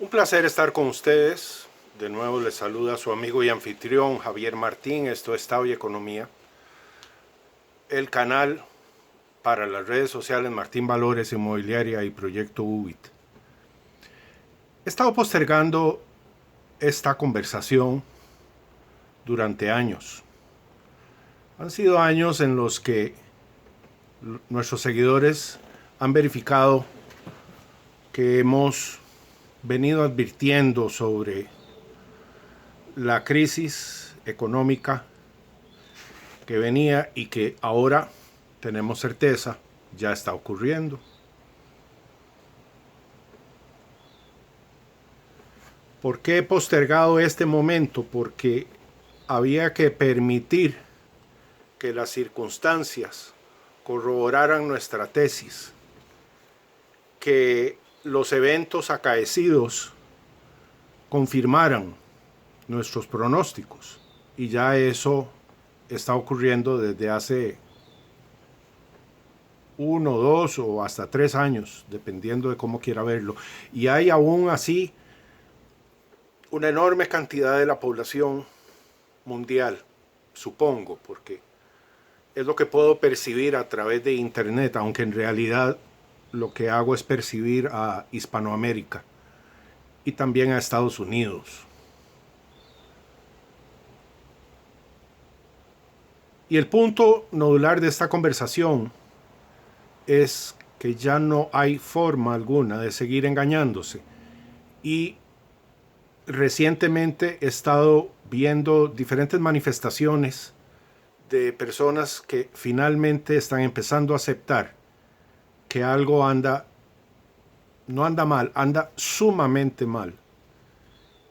Un placer estar con ustedes. De nuevo les saluda su amigo y anfitrión Javier Martín. Esto es Estado y Economía, el canal para las redes sociales Martín Valores Inmobiliaria y Proyecto UBIT. He estado postergando esta conversación durante años. Han sido años en los que nuestros seguidores han verificado que hemos venido advirtiendo sobre la crisis económica que venía y que ahora tenemos certeza ya está ocurriendo. ¿Por qué he postergado este momento? Porque había que permitir que las circunstancias corroboraran nuestra tesis, que los eventos acaecidos confirmaran nuestros pronósticos, y ya eso está ocurriendo desde hace 1, 2 o hasta 3 años, dependiendo de cómo quiera verlo. Y hay aún así una enorme cantidad de la población mundial, supongo, porque es lo que puedo percibir a través de internet, aunque en realidad lo que hago es percibir a Hispanoamérica y también a Estados Unidos. Y el punto nodular de esta conversación es que ya no hay forma alguna de seguir engañándose. Y recientemente he estado viendo diferentes manifestaciones de personas que finalmente están empezando a aceptar que algo no anda mal, anda sumamente mal.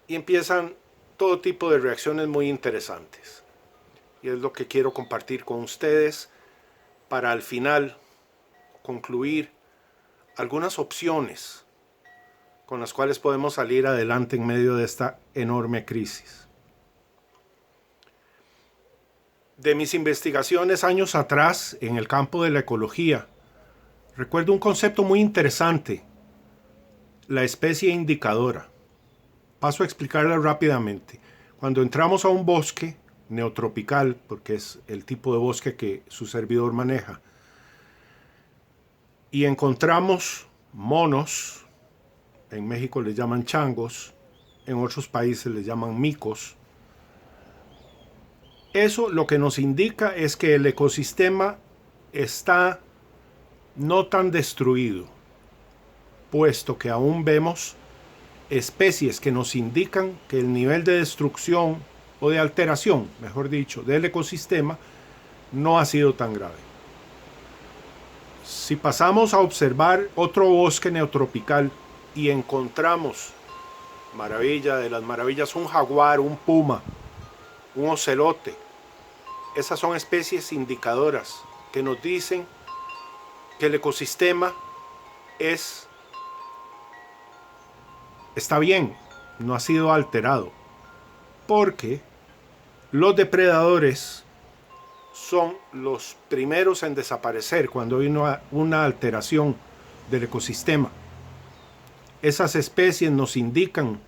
Y empiezan todo tipo de reacciones muy interesantes. Y es lo que quiero compartir con ustedes para al final concluir algunas opciones con las cuales podemos salir adelante en medio de esta enorme crisis. De mis investigaciones años atrás en el campo de la ecología, recuerdo un concepto muy interesante, la especie indicadora. Paso a explicarla rápidamente. Cuando entramos a un bosque neotropical, porque es el tipo de bosque que su servidor maneja, y encontramos monos, en México les llaman changos, en otros países les llaman micos, eso lo que nos indica es que el ecosistema está no tan destruido, puesto que aún vemos especies que nos indican que el nivel de destrucción o de alteración, mejor dicho, del ecosistema no ha sido tan grave. Si pasamos a observar otro bosque neotropical y encontramos, maravilla de las maravillas, un jaguar, un puma, un ocelote, esas son especies indicadoras que nos dicen que el ecosistema está bien, no ha sido alterado, porque los depredadores son los primeros en desaparecer cuando hay una alteración del ecosistema. Esas especies nos indican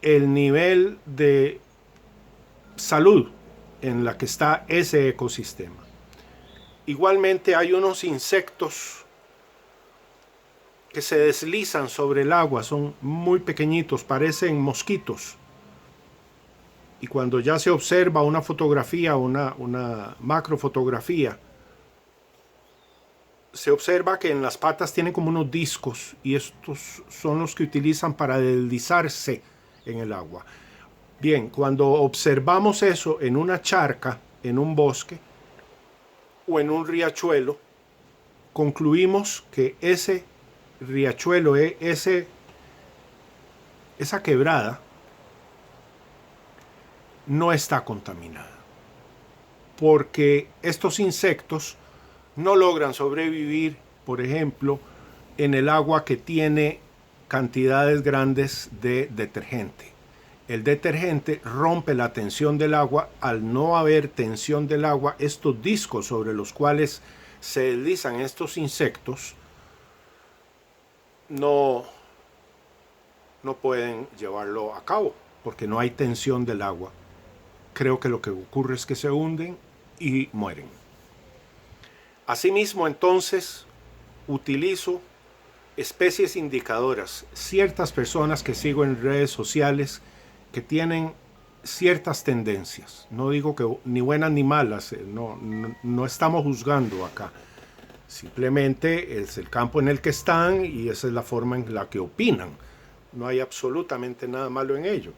el nivel de salud en la que está ese ecosistema. Igualmente hay unos insectos que se deslizan sobre el agua, son muy pequeñitos, parecen mosquitos. Y cuando ya se observa una fotografía, una macrofotografía, se observa que en las patas tienen como unos discos, y estos son los que utilizan para deslizarse en el agua. Bien, cuando observamos eso en una charca, en un bosque o en un riachuelo, concluimos que ese riachuelo, esa quebrada, no está contaminada, porque estos insectos no logran sobrevivir, por ejemplo, en el agua que tiene cantidades grandes de detergente. El detergente rompe la tensión del agua. Al no haber tensión del agua, estos discos sobre los cuales se deslizan estos insectos no no pueden llevarlo a cabo porque no hay tensión del agua. Creo que lo que ocurre es que se hunden y mueren. Asimismo, entonces, utilizo especies indicadoras, ciertas personas que sigo en redes sociales que tienen ciertas tendencias. No digo que ni buenas ni malas, no estamos juzgando acá. Simplemente es el campo en el que están y esa es la forma en la que opinan. No hay absolutamente nada malo en ello.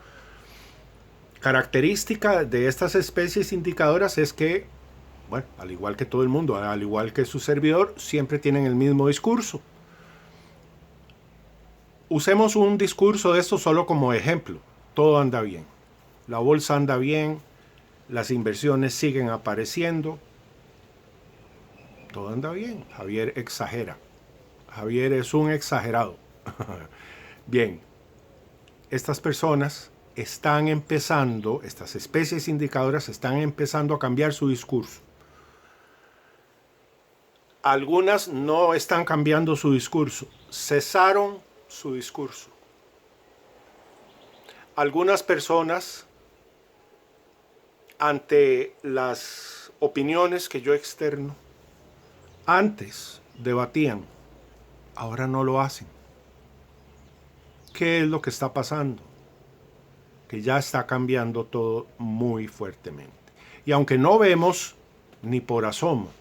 Característica de estas especies indicadoras es que, bueno, al igual que todo el mundo, al igual que su servidor, siempre tienen el mismo discurso. Usemos un discurso de esto solo como ejemplo. Todo anda bien. La bolsa anda bien, las inversiones siguen apareciendo. Todo anda bien. Javier exagera. Javier es un exagerado. Bien, estas personas están empezando, estas especies indicadoras están empezando a cambiar su discurso. Algunas no están cambiando su discurso, cesaron su discurso. Algunas personas, ante las opiniones que yo externo, antes debatían, ahora no lo hacen. ¿Qué es lo que está pasando? Que ya está cambiando todo muy fuertemente. Y aunque no vemos ni por asomo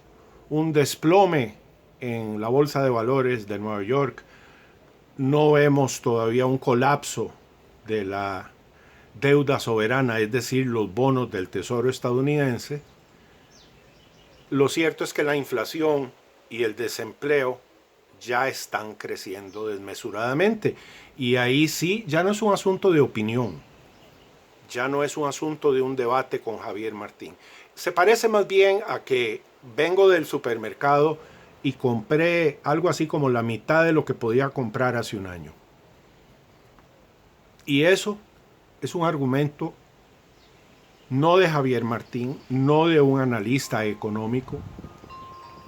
un desplome en la bolsa de valores de Nueva York, no vemos todavía un colapso de la deuda soberana, es decir, los bonos del Tesoro estadounidense, lo cierto es que la inflación y el desempleo ya están creciendo desmesuradamente. Y ahí sí, ya no es un asunto de opinión, ya no es un asunto de un debate con Javier Martín. Se parece más bien a que vengo del supermercado y compré algo así como la mitad de lo que podía comprar hace un año. Y eso es un argumento no de Javier Martín, no de un analista económico,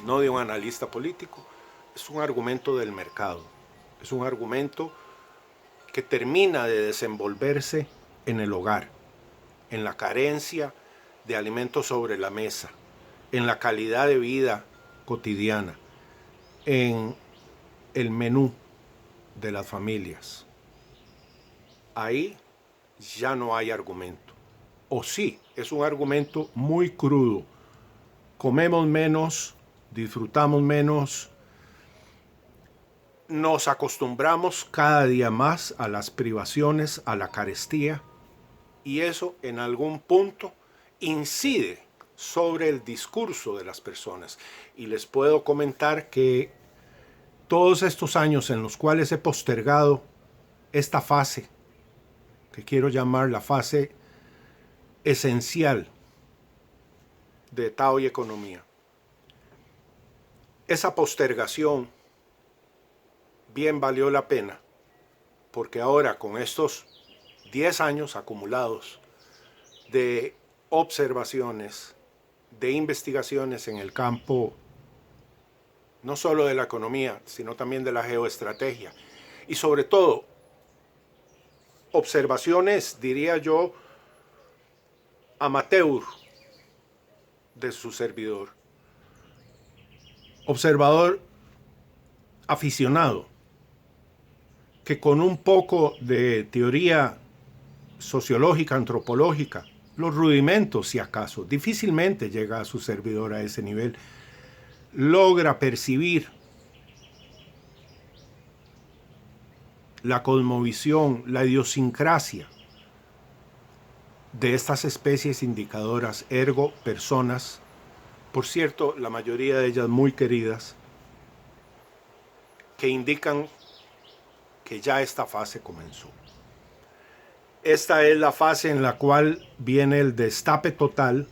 no de un analista político, es un argumento del mercado, es un argumento que termina de desenvolverse en el hogar, en la carencia de alimentos sobre la mesa, en la calidad de vida cotidiana, en el menú de las familias. Ahí ya no hay argumento. O sí, es un argumento muy crudo. Comemos menos, disfrutamos menos, nos acostumbramos cada día más a las privaciones, a la carestía, y eso en algún punto incide sobre el discurso de las personas. Y les puedo comentar que todos estos años en los cuales he postergado esta fase, que quiero llamar la fase esencial de Tao y economía, esa postergación bien valió la pena, porque ahora con estos 10 años acumulados de observaciones, de investigaciones en el campo no solo de la economía, sino también de la geoestrategia, y sobre todo observaciones, diría yo, amateur de su servidor, observador aficionado, que con un poco de teoría sociológica, antropológica, los rudimentos si acaso, difícilmente llega a su servidor a ese nivel, logra percibir la cosmovisión, la idiosincrasia de estas especies indicadoras, ergo personas, por cierto, la mayoría de ellas muy queridas, que indican que ya esta fase comenzó. Esta es la fase en la cual viene el destape total.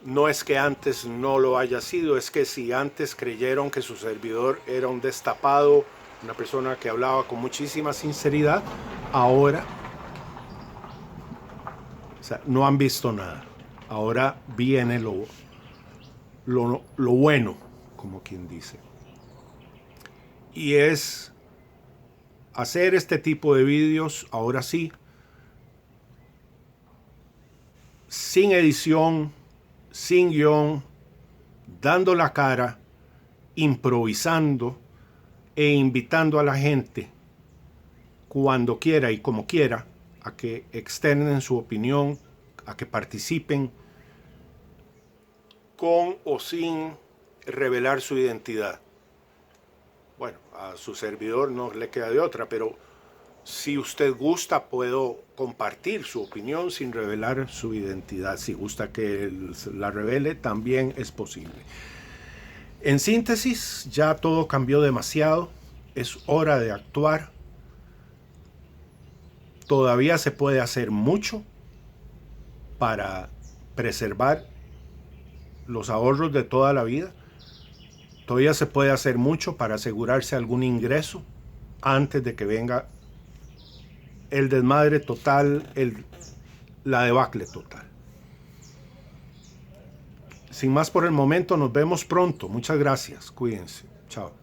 No es que antes no lo haya sido, es que si antes creyeron que su servidor era un destapado, una persona que hablaba con muchísima sinceridad, ahora no han visto nada. Ahora viene lo bueno, como quien dice. Y es hacer este tipo de vídeos, ahora sí, sin edición, sin guión, dando la cara, improvisando e invitando a la gente cuando quiera y como quiera a que externen su opinión, a que participen con o sin revelar su identidad. Bueno, a su servidor no le queda de otra, pero si usted gusta, puedo compartir su opinión sin revelar su identidad. Si gusta que la revele, también es posible. En síntesis, ya todo cambió demasiado. Es hora de actuar. Todavía se puede hacer mucho para preservar los ahorros de toda la vida. Todavía se puede hacer mucho para asegurarse algún ingreso antes de que venga el desmadre total, la debacle total. Sin más por el momento, nos vemos pronto. Muchas gracias. Cuídense. Chao.